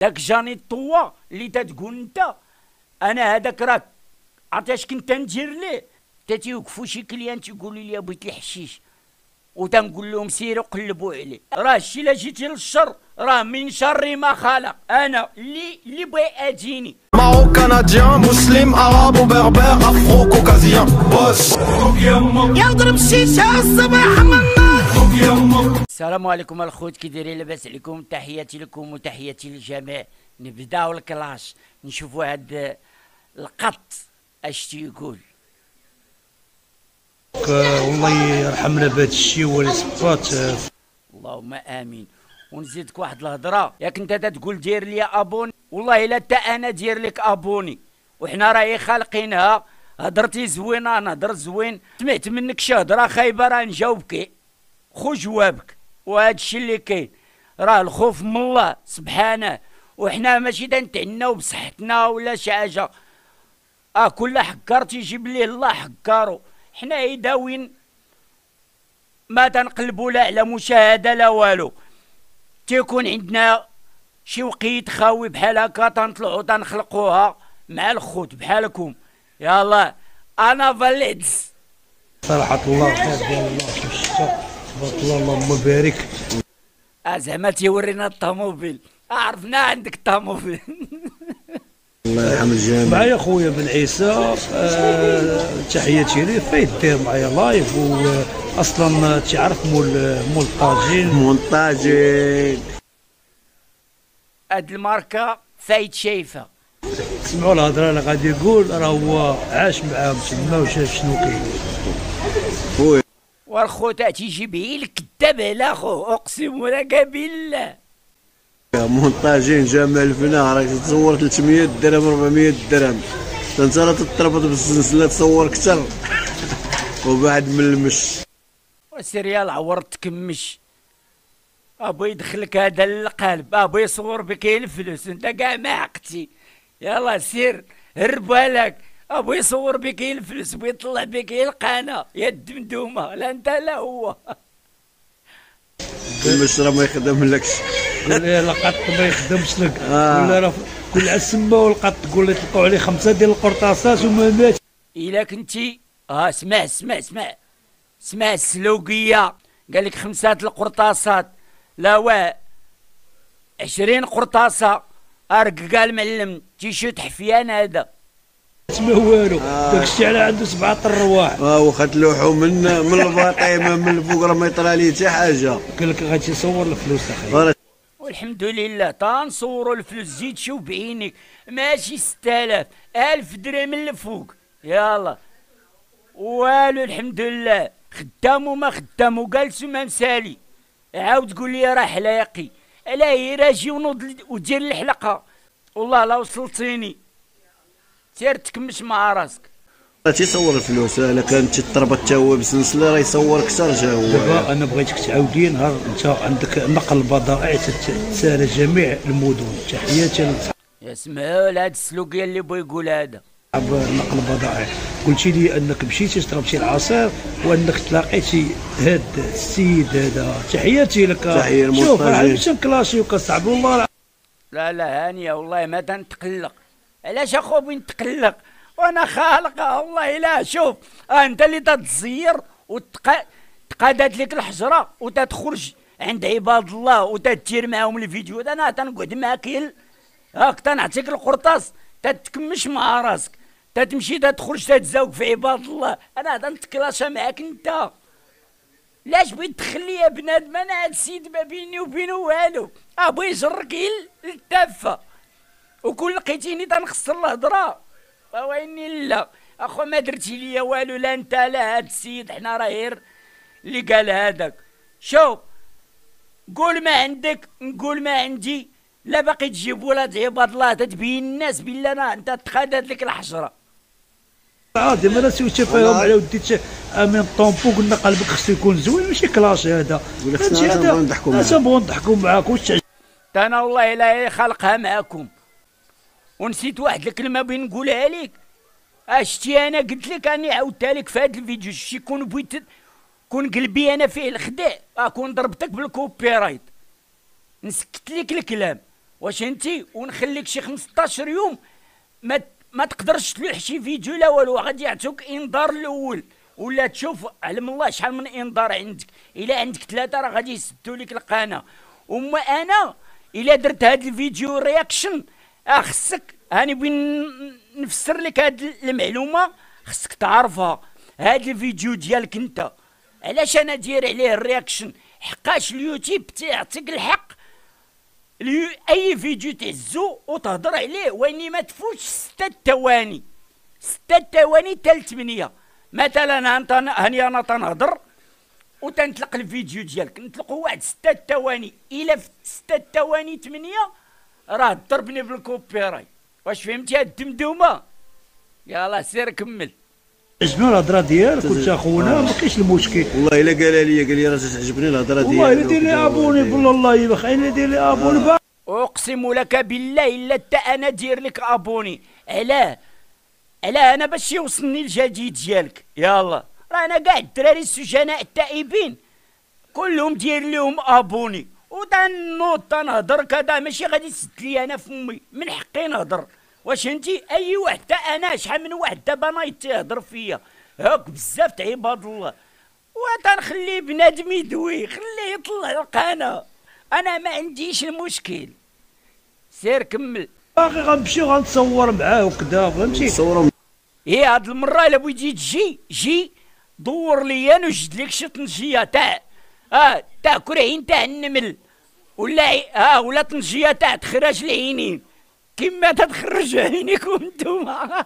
داك جاني طوا اللي تتقول انت، انا هذاك راك عرفتي اش كنت ندير ليه؟ تيوقفوا شي كليان تيقولوا لي بغيت الحشيش وتنقول لهم سيروا قلبوا عليه. راه الشي الا جيتي للشر راه من شر ما خلق. انا اللي بغى اجيني ماروك كنديان مسلم عرب وبربر افرو كوكازيان بوس يضرب الشيشه الصباح من النار. السلام عليكم الخوت، كي دايرين؟ لاباس عليكم؟ تحياتي لكم وتحياتي للجميع. نبداو الكلاش، نشوفوا هاد القط اش تيقول. والله يرحمنا بهذا الشيء ولا صفات. اللهم امين. ونزيدك واحد الهضره، ياك انت تقول دير لي ابوني، والله الا حتى انا دير لك ابوني، وحنا راهي خالقينها. هضرتي زوينه نهضر زوين، سمعت منك شي هضره خايبه راه نجاوبك، خو جوابك. وهذا الشيء اللي كاين، راه الخوف من الله سبحانه، وحنا ماشي تنتعناو بصحتنا ولا شي حاجه. كل حكار تيجيب ليه الله حكارو. حنا يداوين ما تنقلبوا لا على مشاهده لا والو. تيكون عندنا شي وقيت خاوي بحال هكا تنطلعوا تنخلقوها مع الخوت بحالكم. يلا انا فاليدز صراحه الله خير ديال الله في الشتاء، تبارك الله اللهم بارك. زعما تيورينا الطوموبيل، عرفنا عندك الطوموبيل. الله يرحم الجميع. معايا خويا بن عيسى، تحياتي ليه. فايدير معايا لايف، واصلا تعرف مول الطاجين. هاد الماركه فايت شايفه. سمعوا الهضره اللي غادي يقول، راه هو عاش معاهم تما وشاف شنو كاين. خويا والخوت تيجيب هي الكذاب على خوه، اقسم لك بالله. مونطاجين جمال الفنا راك تصور 300 درهم 400 درهم، انت راه تتربط بالسلسله تصور كثر وبعد من المش. وسيريال عورت تكمش، ابو يدخلك هذا القلب، ابو يصور بك الفلوس انت كاع ما عقتي. يلا سير هربها لك، ابو يصور بك الفلوس ويطلع بك القناه يا الدمدومه، لا انت لا هو. المش راه ما يخدملكش. قول لي القط ما يخدمش لك، ولا راه كل عسمه والقط تقول لي تلقاو عليه 5 ديال القرطاسات وما مات. الا كنتي اسمع السلوقيه، قال لك 5 القرطاسات، لا واه 20 قرطاسه. ارقق المعلم تيشوت حفيان هذا ما والو، داك الشيء على عنده 7 الرواح. وخد لوحو من الباطيمه من الفوق راه ما يطرى ليه حتى حاجه. قال لك غادي يصور الفلوس اخي. والحمد لله تنصوروا الفلوس. زيد شوف بعينيك، ماشي 6000 1000 درهم الفوق. يلا والو الحمد لله. خدام وما خدام وجالس وما مسالي، عاود تقول لي راه حلاقي. علاه راجي ونوض ودير الحلقه. والله لا وصلتيني، سير تكمش مع راسك. راه تيصور الفلوس، الا كانت تربط حتى هو بسلسله راه يصور كثر. جا هو دابا انا بغيتك تعاودي نهار انت عندك نقل البضائع تسالى جميع المدن. تحياتي يسمعوا لهاد السلوكيه اللي بغا يقول هذا نقل البضائع. قلتي لي انك مشيتي شربتي العصير وانك تلاقيتي هاد السيد هذا. تحياتي لك. تحيه شوف راه مشى كلاشي وكصعب والله. لا هانيه والله ما تنتقلق. علاش اخو بغي نتقلق وانا خالقه؟ والله لا. شوف انت اللي تتزير وتقادات لك الحجره وتتخرج عند عباد الله وتتير معاهم الفيديوهات. انا تنقعد معاك هاك تنعطيك القرطاس تتكمش مع راسك، تتمشي تتخرج تتزاوق في عباد الله. انا تنتكلاشا معاك انت. لاش بغيت تخلي يا بنادم؟ انا هاد السيد ما بيني وبينه والو، بغي يجرك للتافه. وكل لقيتيني تنخسر الهضره ويني لا اخو ما درتي ليا والو، لا انت لا هاد السيد. حنا راه غير اللي قال هذاك. شوف قول ما عندك نقول ما عندي، لا باقي تجيب ولاد عباد الله تتبين الناس بالله انا انت تخادت لك الحجره. عادي ما سوي تفاهم على ودي امين طومبو. قلنا قلبك خصو يكون زوين ماشي كلاش هذا. نبغوا نضحكوا معاك. واش انا والله الا خلقها معاكم. ونسيت واحد الكلمه بغي نقولها لك. شتي انا قلت لك اني عاودتها لك في هذا الفيديو. شتي كون بغيت كون قلبي انا فيه الخداع كون ضربتك بالكوبي رايت، نسكت لك الكلام. واش انتي ونخليك شي 15 يوم ما تقدرش تلوح شي فيديو لا والو، غادي يعطوك انذار الاول، ولا تشوف علم الله شحال من انذار عندك. الا عندك 3 راه غادي يسدوا لك القناه. وما انا الا درت هاد الفيديو رياكشن خصك هاني بين نفسر لك هاد المعلومه، خصك تعرفها. هاد الفيديو ديالك انت علاش انا داير عليه الرياكشن؟ حقاش اليوتيوب تيعطيك الحق اي فيديو تعزو وتهضر عليه وين ما تفوتش 6 ثواني، 6 ثواني حتى ل 8. مثلا هاني انا تنهضر وتنطلق الفيديو ديالك نطلقوا واحد 6 ثواني، الا في 6 ثواني 8 راه ضربني بالكوبي راي. واش فهمتي هاد الدمدومه؟ يلا سير كمل. عجبني الهضره ديالك قلت اخونا ما كاينش المشكل. والله الا قال لي راه تعجبني الهضره ديالك. والله الا دير لي ابوني بالله يبخ الا دير لي ابوني. اقسم لك بالله الا حتى انا دير لك ابوني. علاه انا باش يوصلني الجديد ديالك. يلا راه انا كاع الدراري السجناء التائبين كلهم داير لهم ابوني، وتنوض تنهضر كذا ماشي غادي تسد لي انا فمي، من حقي نهضر. واش انتي اي واحد حتى انا شحال من واحد دابا نايض تيهضر فيا هاك بزاف تاع عباد الله، وتنخلي بنادم يدوي خليه يطلع القناه، انا ما عنديش المشكل. سير كمل. باقي غنمشي غنتصور معاه وكذا فهمتي. هاد المره الا بغيتي جي دور لي انا وجد لك شي طنجيه تاع كرعين تاع النمل، ولا طنجيه تاع تخراج العينين كما تتخرج عينيكم نتوما.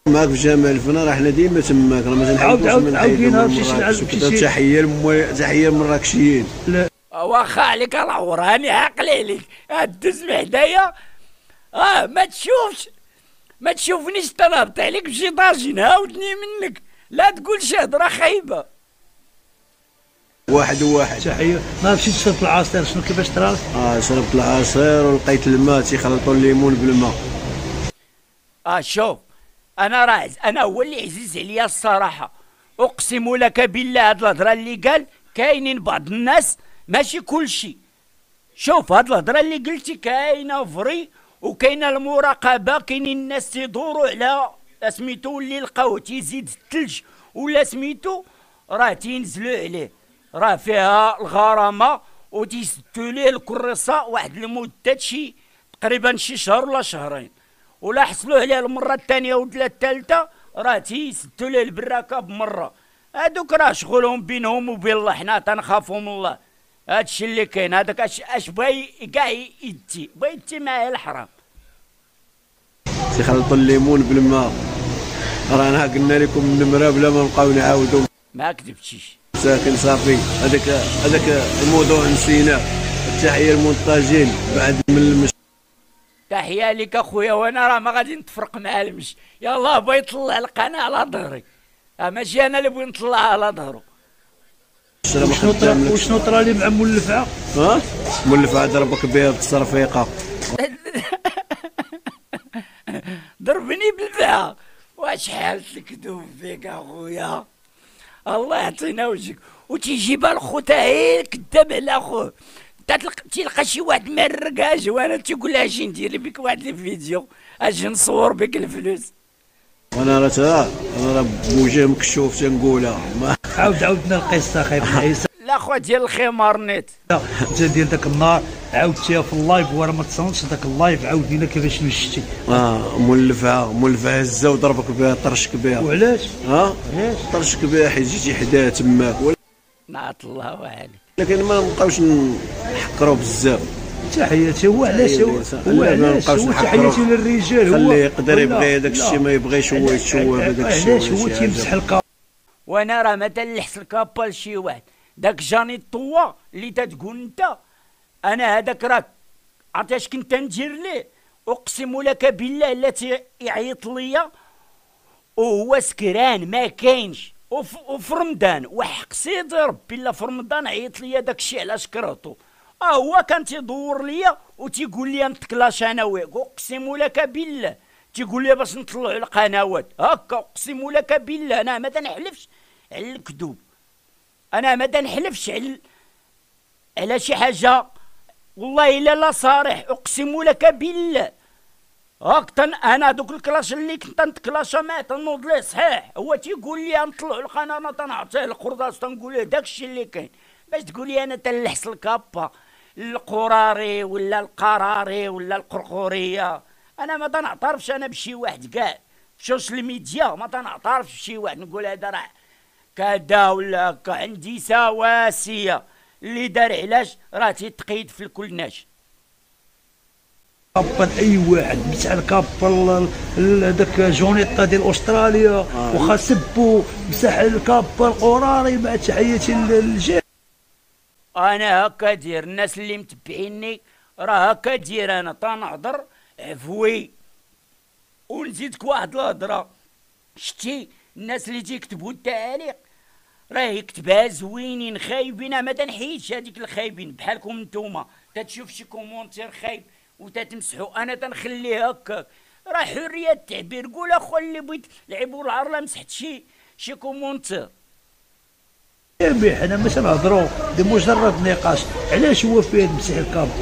معاك في جمال الفنا راه حنا ديما تماك، راه ما تنحاولوش من حيث تحيه للمراكشيين. واخا عليك العور راني عاقل عليك، دوز حدايا ما تشوفنيش تنهبط عليك بشي طاجين هاودني منك، لا تقول شي هضره خايبه. واحد تحيه. ما مشيت شربت العصير شنو كيفاش طرات؟ شربت العصير ولقيت الماء تيخلطوا الليمون بالماء. شوف انا هو اللي عزيز عليا الصراحه، اقسم لك بالله هاد الهضره اللي قال كاينين بعض الناس ماشي كلشي. شوف هاد الهضره اللي قلتي كاينه فري وكاينه المراقبه، كاينين الناس تيدوروا على سميتو اللي لقاوه تيزيد الثلج ولا سميتو راه تينزلوا عليه، راه فيها الغرامه وتيسدوا ليه الكرصه واحد المده شي تقريبا شي شهر ولا شهرين، ولا حصلوا عليه المره الثانيه ولا الثالثه راه تيسدوا ليه البراكه بمره. هادوك راه شغلهم بينهم وبين الله، حنا تنخافوا من الله. هادشي اللي كاين، هذاك اش باغي كاع يدي معايا الحرام. تيخلطوا الليمون بالماء، رانا قلنا لكم النمره بلا ما نبقاو نعاودوا. ما كذبتيش ساكن صافي، هذاك الموضوع نسيناه. التحيه للمونتاجين بعد من تحيه لك اخويا، وانا راه ما غادي نتفرق مع المش. يلاه بغا يطلع القناه على ظهري، ماشي انا اللي بغي نطلعها على ظهرو. وشنو طرا لي مع مولفعه؟ مولفعه ضربك بها بالتصرفيقه. ضربني بالبعه. وشحال تكذب فيك اخويا، الله يعطينا وجهك. وتيجيبها الخو تاعي كذاب على خوه، تلقى شي واحد مرق وانا تيقول لها اجي ندير بك واحد الفيديو، اجي نصور بك الفلوس. وانا راه بوجه مكشوف تنقولها. عاودنا القصه خايب عيسى. لا خو ديال الخمار نيت. انت ديال ذاك النهار عاودتيها في اللايف وانا ما تصونتش ذاك اللايف، عاودينا كيفاش مشيتي. مولفعه هزه وضربك بها طرشك بها. وعلاش؟ علاش؟ طرشك بها حيت جيتي حداه تماك. نعط الله عليك. لكن ما نبقاوش نحقروا بزاف. تحياتي هو علاش تحياتي للرجال، هو خليه يقدر يبغي هذاك الشيء ما يبغيش هو يتشوه هذاك الشيء. علاش هو تيمسح الكاب؟ وانا راه ما تنلحس الكابا لشي واحد. داك جاني الطوا اللي تتقول انت، انا هذاك راك عرفتي اش كنت ندير ليه؟ اقسم لك بالله التي يعيط ليا وهو سكران ما كاينش، وفي رمضان وحق سيدي ربي الا في رمضان عيط ليا داك الشيء علاش كرهتو. هو كان تيدور ليا وتيقول لي نتكلاش انا وياك، اقسم لك بالله تيقول لي باش نطلعوا القنوات هكا. اقسم لك بالله انا ما تنحلفش على الكذوب، انا ما تنحلفش على شي حاجه والله الا لا صارح، اقسم لك بالله. هاك انا دوك الكلاش اللي كنت نتكلاشا معاه تنوض ليه صحيح، هو تيقول لي نطلعوا القناه انا تنعطيه القرطاس تنقول له داكشي اللي كاين، باش تقول لي انا تنلحس الكابا القراري ولا القراري ولا القرقوريه. انا ما تنعترفش انا بشي واحد كاع في السوشيال ميديا، ما تنعترفش بشي واحد نقول هذا راه كذا ولا هكا. عندي سواسيه اللي دار علاش راه تيتقيد في الكل ناش. كابا اي واحد مسح الكابا هذاك جونيطا ديال استراليا واخا سبو مسح الكابا القراري مع تحياتي للجيش. انا هكا دير، الناس اللي متبعيني راه هكا دير، انا تنهضر عفوي. ونزيدك واحد الهضره، شتي الناس اللي تيكتبوا التعاليق راه يكتبها زوينين، خايبين ما تنحيدش هذيك الخايبين بحالكم نتوما، تتشوف شي كومونتير خايب وتتمسحوا، انا تنخليه هكاك، راه حريه التعبير. قول اخو اللي بغيت لعبوا العار لا مسحت شي كومونتير. جميع حنا ماشي نهضروا دي مجرد نقاش، علاش هو فيه مسح الكابا؟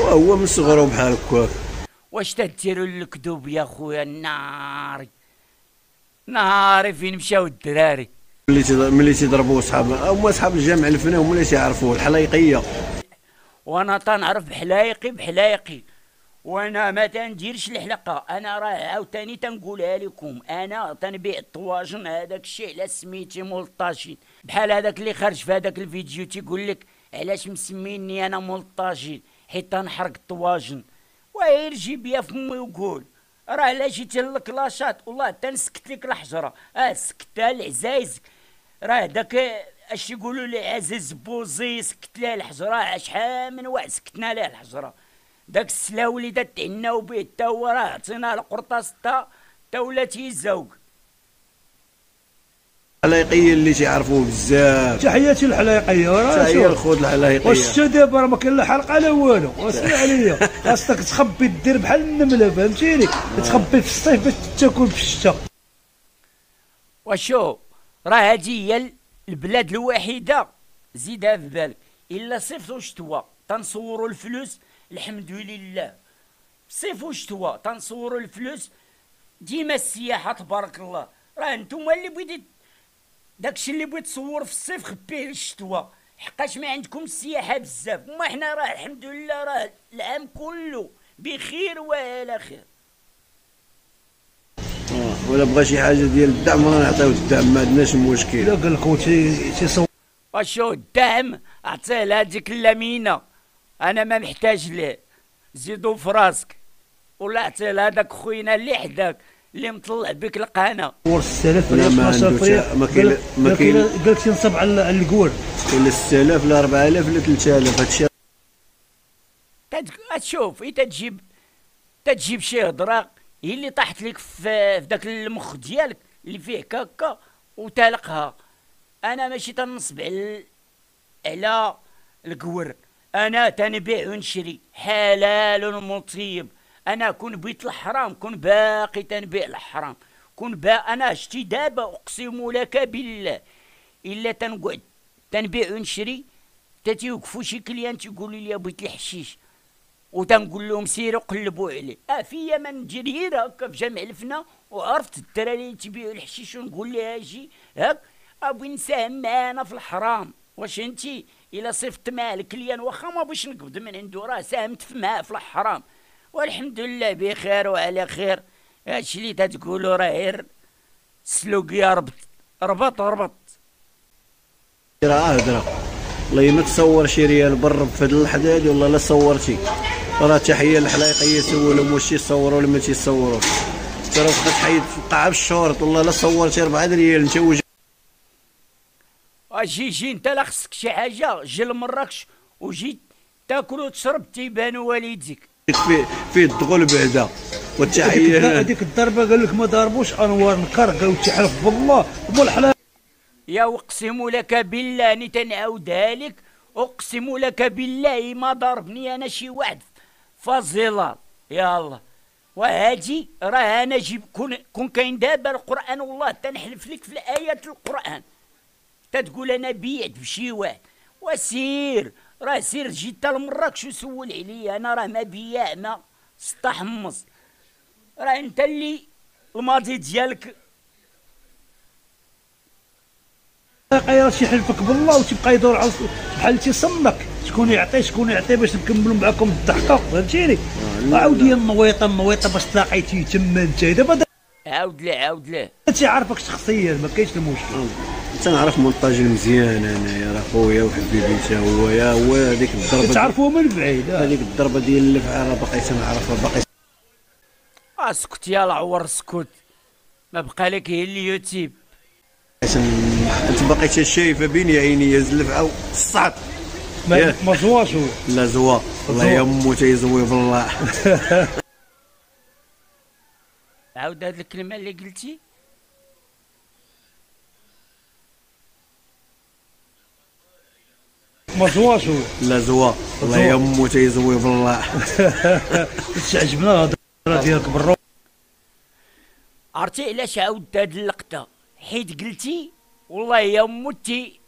هو من صغرو بحال هكاك. واش تديروا الكذوب يا خويا؟ ناري فين مشاو الدراري ملي تيضربوا هما صحاب الجامع الفني هما اللي تيعرفوه الحلايقيه. وانا تنعرف بحلايقي وانا ما تنديرش الحلقه. انا راه عاوتاني تنقولها لكم، انا تنبيع الطواجن هذاك الشيء على سميتي ملطاجين، بحال هذاك اللي خرج في هذاك الفيديو تيقول لك علاش مسميني انا ملطاجين حيت تنحرق الطواجن. ويرجي بيا فمي ويقول راه لا جيتي للكلاشات والله تنسكت لك الحجره. سكتها لعزايزك، راه داك اش يقولوا لي عزيز بوزي سكت ليه الحجره، شحال من واحد سكتنا ليه الحجره. داك السلاو اللي دات عنا به تا هو راه عطيناه القرطاس تا ولا تيزوق. الحلايقيه اللي تيعرفوه بزاف، تحياتي للحلايقيه، راه تحيه الخوت الحلايقيه. واش دابا راه ما كاين لا حلقه لا والو، واسمع عليا خاصك تخبي دير بحال النمله فهمتيني، تخبي في الصيف باش تاكل في الشتاء. وشو راه هادي هي البلاد الوحيده، زيدها في بالك، الا صيف وشتوى تنصوروا الفلوس الحمد لله. صيف وشتوى تنصوروا الفلوس ديما السياحه تبارك الله. راه نتوما اللي بغيتي داكشي اللي بغيت تصور في الصيف خبيه للشتوى، حقاش ما عندكم السياحه بزاف. وما حنا راه الحمد لله راه العام كله بخير وعلى خير. ولا بغى شي حاجه ديال الدعم راه نعطيو الدعم، ما عندناش مشكل. لا قال لك تيصور وشو الدعم عطيه لهاديك اللمينه، انا ما محتاج ليه، زيدو في راسك ولا عطيه لهداك خوينا اللي حداك اللي مطلع بك القناه. صور 6000 لا ولا ما 12000 ما كاين قال لك تنصب على القول، كاين لا 6000 لا 4000 لا 3000. هادشي تشوف تجيب شي هضره هي اللي طاحت لك في داك المخ ديالك اللي فيه كاكا وتالقها. انا ماشي تنصب على القور، انا تنبيع ونشري حلال مطيب. انا كون بيت الحرام كون باقي تنبيع الحرام، انا شتي دابا اقسم لك بالله الا تنقعد تنبيع ونشري تتيوقفوا شي كليان تيقولوا لي بغيت الحشيش وتنقول لهم سيروا قلبوا عليه. فيا من جرير هكا في جامع الفنا وعرفت الدراري اللي تبيعوا الحشيش ونقول لها اجي هاك ابغي نساهم معانا في الحرام. واش انتي الا صيفط مع الكليان واخا ما بغيتش نقبض من عنده راه ساهمت معاه في الحرام والحمد لله بخير وعلى خير. هادشي اللي تتقولوا راه غير سلوك يا ربط هضره. والله ما تصور شي ريال برب في هاد الحداد والله لا صورتي. راه تحيه للحلايقيه، سولهم واش تيصوروا ولا ما تيصوروش. انت راه بقيت تحيد في القاعه بالشورط والله لا صورتي 4 ريال انت جي انت لا خصك شي حاجه جي لمراكش وجيت تاكل وتشرب تيبان والديك فيه الدغول بعدا. والتحيه هذيك الضربه قال لك ما ضربوش انوار نكر، قالوا تحلف بالله مو الحلال. يا اقسم لك بالله اني تنعاودها لك، اقسم لك بالله ما ضربني انا شي واحد فازيلار. يا الله وهادي راه انا جيب كون كاين دابا القران والله تنحلف لك في ايات القران تتقول انا بيعت بشي واحد وسير راه سير جي تا لمراكش وسول عليا، انا راه ما بيا ما سطا حمص. راه انت اللي الماضي ديالك راه شي حلفك بالله وتبقى يدور على بحال تيصمك، شكون يعطي باش نكملوا معاكم الضحكه، فهمتيني؟ عاود لي النويطه باش تلاقيتي تما انت دابا عاود ليه انت عارفك شخصيا ما كاينش المشكل. انت نعرف مونطاج مزيان انايا راه خويا وحبيبي حتى هو، يا هو هذيك الضربه تعرفوه من بعيد، هذيك الضربه ديال اللفعه راه باقي تنعرفها باقي. اسكت يا العور اسكت، ما بقى لك هي اليوتيوب. انت باقي شايفه بين عينيا اللفعه والصعد ما زواش هو. لا زوا الله يا مو تيزوي بالله. عاود هاد الكلمه اللي قلتي. ما زواش هو. لا زوا الله يا مو تيزوي بالله. تعجبنا الهضره ديالك بالروح. عرفتي علاش عاودت هاد اللقطه؟ حيت قلتي والله يا موتي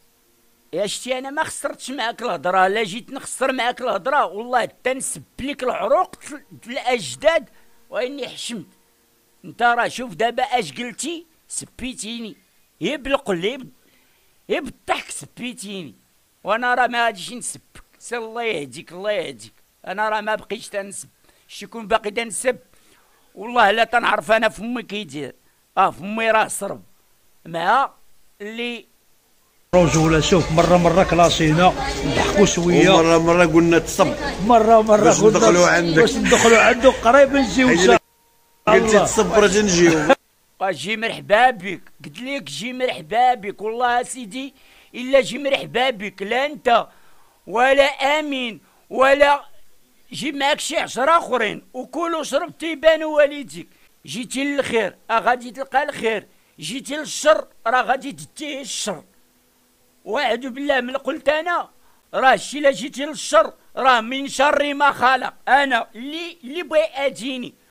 يا شتي انا ما خسرتش معاك الهضره، لا جيت نخسر معاك الهضره والله تنسب لك العروق الاجداد واني حشمت. انت راه شوف دابا اش قلتي، سبيتيني يا بالقلب يا بالضحك سبيتيني، وانا راه ما غاديش نسبك. سير الله يهديك الله يهديك، انا راه ما بقيتش تنسب. شكون باقي تنسب والله لا تنعرف انا فمي كيدير. فمي راه صرب مع اللي رجوله. شوف مره كلاشينا نضحكوا شويه، ومره قلنا تصب، مره باش ندخلوا عندك، باش ندخلوا عنده قريب نجيو ان شاء الله. قلتي تصب راه تنجيو. جي مرحبا بك، قلت لك جي مرحبا بك والله سيدي الا جي مرحبا بك، لا انت ولا امين ولا جي معاك شي 10 اخرين وكل وشرب تيبان والديك. جيتي للخير غادي تلقى الخير، جيتي للشر راه غادي تديه الشر. واعوذ بالله من قلت انا، راه الشي لا جيتي للشر راه من شر ما خلق. انا اللي بغى اجيني